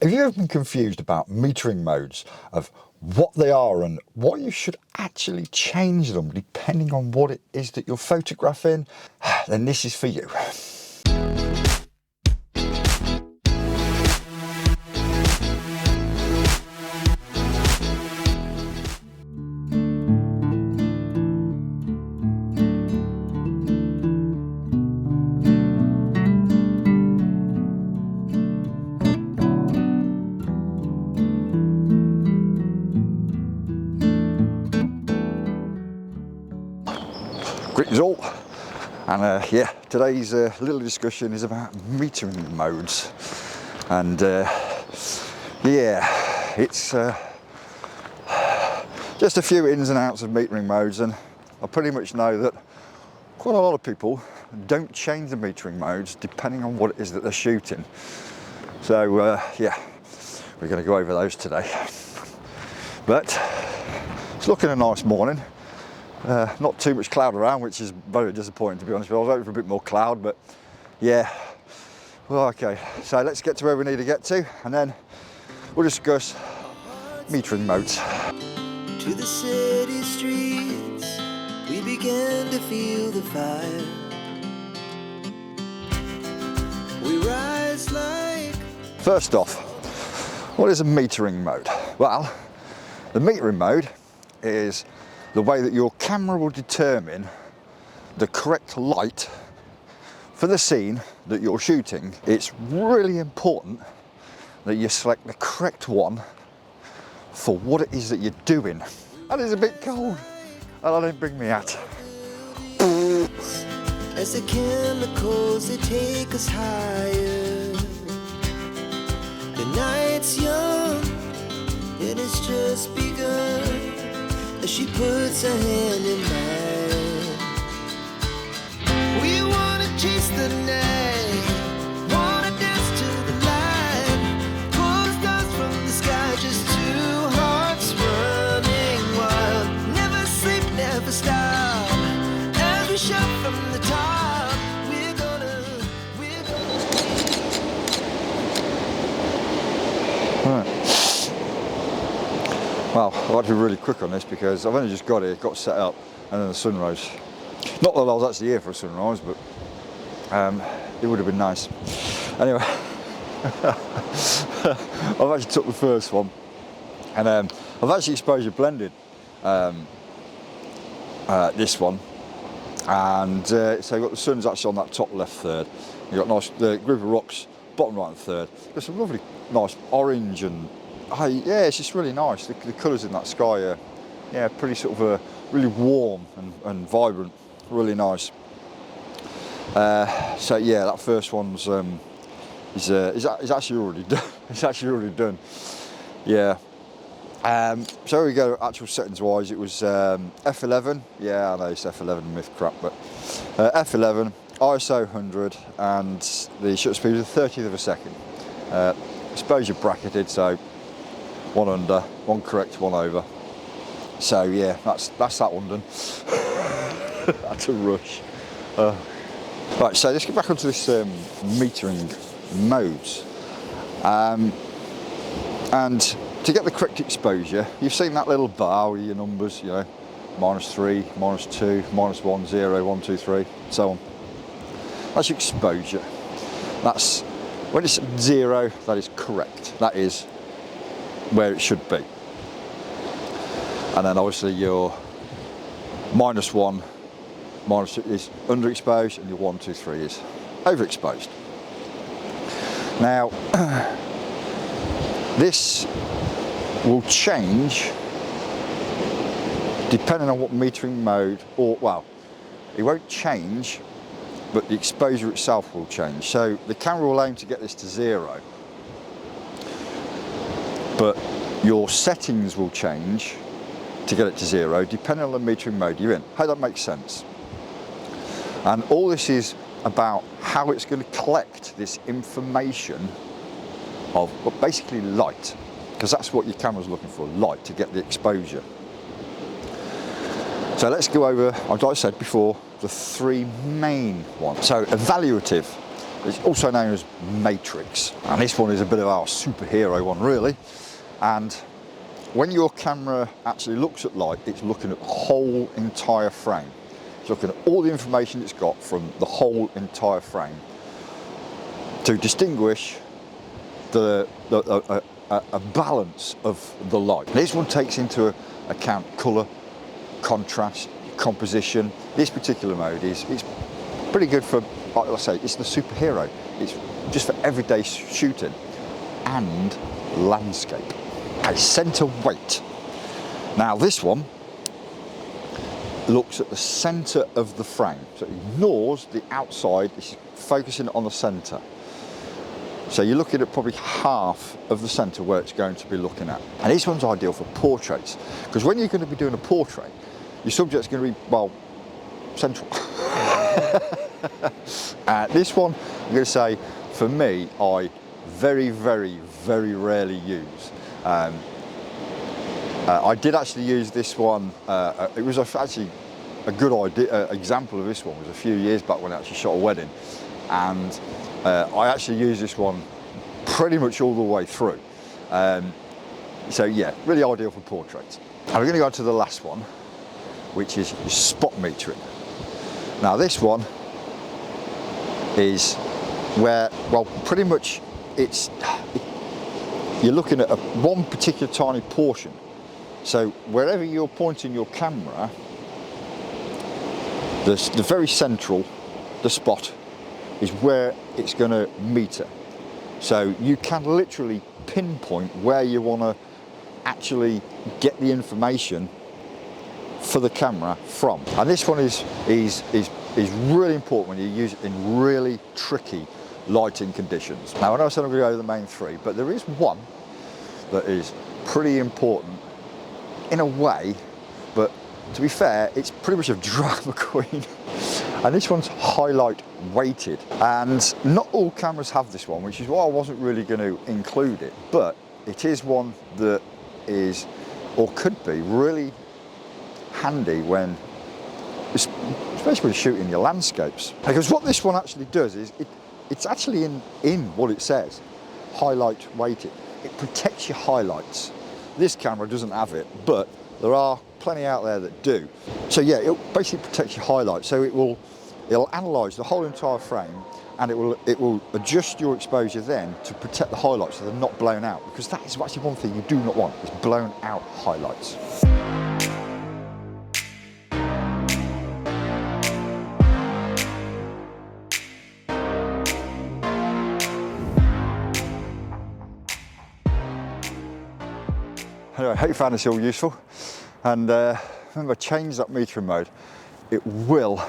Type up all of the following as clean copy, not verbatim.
Have you ever been confused about metering modes, of what they are and what you should actually change them depending on what it is that you're photographing? Then this is for you. Greetings all, and yeah, today's little discussion is about metering modes, and yeah, it's just a few ins and outs of metering modes, and I pretty much know that quite a lot of people don't change the metering modes depending on what it is that they're shooting. So yeah, we're going to go over those today. But it's looking a nice morning. Not too much cloud around, which is very disappointing, to be honest. I was hoping for a bit more cloud, but yeah. Well, okay, so let's get to where we need to get to, and then we'll discuss metering modes. To the city streets, we began to feel the fire. We rise like... First off, what is a metering mode? Well, the metering mode is the way that your camera will determine the correct light for the scene that you're shooting. It's really important that you select the correct one for what it is that you're doing. That is a bit cold, and I didn't bring me hat. As the chemicals, they take us higher. The night's young, it has just begun. As she puts her hand in mine, we wanna chase the night, wanna dance to the light, pull stars from the sky, just two hearts running wild. Never sleep, never stop, as we shout from the top, we're gonna Right. Well, I've had to be really quick on this because I've only just got here, got set up, and then the sun rose. Not that I was actually here for a sunrise, but it would have been nice. Anyway, I've actually took the first one, and I've actually exposure blended this one, and so you've got the sun's actually on that top left third. You've got nice group of rocks, bottom right and third. There's some lovely, nice orange and yeah, it's just really nice. The colours in that sky are, yeah, pretty sort of really warm and vibrant, really nice. So yeah, that first one's is actually already done. It's actually already done. Yeah. So here we go. Actual settings wise, it was f11. Yeah, I know it's f11 myth crap, but f11, ISO 100, and the shutter speed was 30th of a second. Exposure bracketed, so one under, one correct, one over. So yeah, that's that one done. That's a rush. Right, so let's get back onto this metering modes. And to get the correct exposure, you've seen that little bar with your numbers, you know, -3, -2, -1, 0, 1, 2, 3, so on. That's your exposure. That's when it's 0, that is correct. That is where it should be. And then obviously your -1, -2 is underexposed, and your 1, 2, 3 is overexposed. Now, this will change depending on what metering mode, or well, it won't change, but the exposure itself will change. So the camera will aim to get this to 0, but your settings will change to get it to 0 depending on the metering mode you're in. Hope that makes sense. And all this is about how it's going to collect this information of, well, basically light, because that's what your camera's looking for, light, to get the exposure. So let's go over, like I said before, the three main ones. So evaluative It's also known as matrix. And this one is a bit of our superhero one really. And when your camera actually looks at light, it's looking at the whole entire frame. It's looking at all the information it's got from the whole entire frame to distinguish a balance of the light. This one takes into account colour, contrast, composition. This particular mode it's pretty good for, like I say, it's the superhero. It's just for everyday shooting and landscape. Okay, centre weight. Now this one looks at the centre of the frame, so it ignores the outside, it's focusing on the centre. So you're looking at probably half of the centre where it's going to be looking at. And this one's ideal for portraits, because when you're going to be doing a portrait, your subject's going to be, well, central. This one, I'm going to say, for me, I very, very, very rarely use. I did actually use this one, it was actually a good example of this one was a few years back when I actually shot a wedding, and I actually used this one pretty much all the way through. So yeah, really ideal for portraits. And we're going to go on to the last one, which is spot metering. Now this one is where, well, pretty much you're looking at one particular tiny portion. So wherever you're pointing your camera, the very central, the spot, is where it's going to meter. So you can literally pinpoint where you want to actually get the information for the camera from. And this one is really important when you use it in really tricky lighting conditions. Now I know I said I'm going to go to the main three, but there is one that is pretty important in a way, but to be fair, it's pretty much a drama queen. And this one's highlight weighted, and not all cameras have this one, which is why I wasn't really going to include it, but it is one that is, or could be, really handy when, especially when shooting your landscapes. Because what this one actually does is, it's actually in what it says, highlight weighted. It protects your highlights. This camera doesn't have it, but there are plenty out there that do. So yeah, it basically protects your highlights. So it'll analyse the whole entire frame, and it will adjust your exposure then to protect the highlights so they're not blown out. Because that is actually one thing you do not want, is blown out highlights. Anyway, I hope you found this all useful, and remember, change that metering mode. It will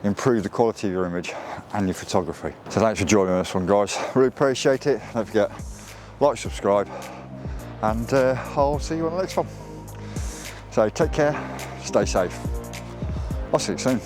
improve the quality of your image and your photography. So thanks for joining me on this one, guys. Really appreciate it. Don't forget, like, subscribe, and I'll see you on the next one. So take care, stay safe. I'll see you soon.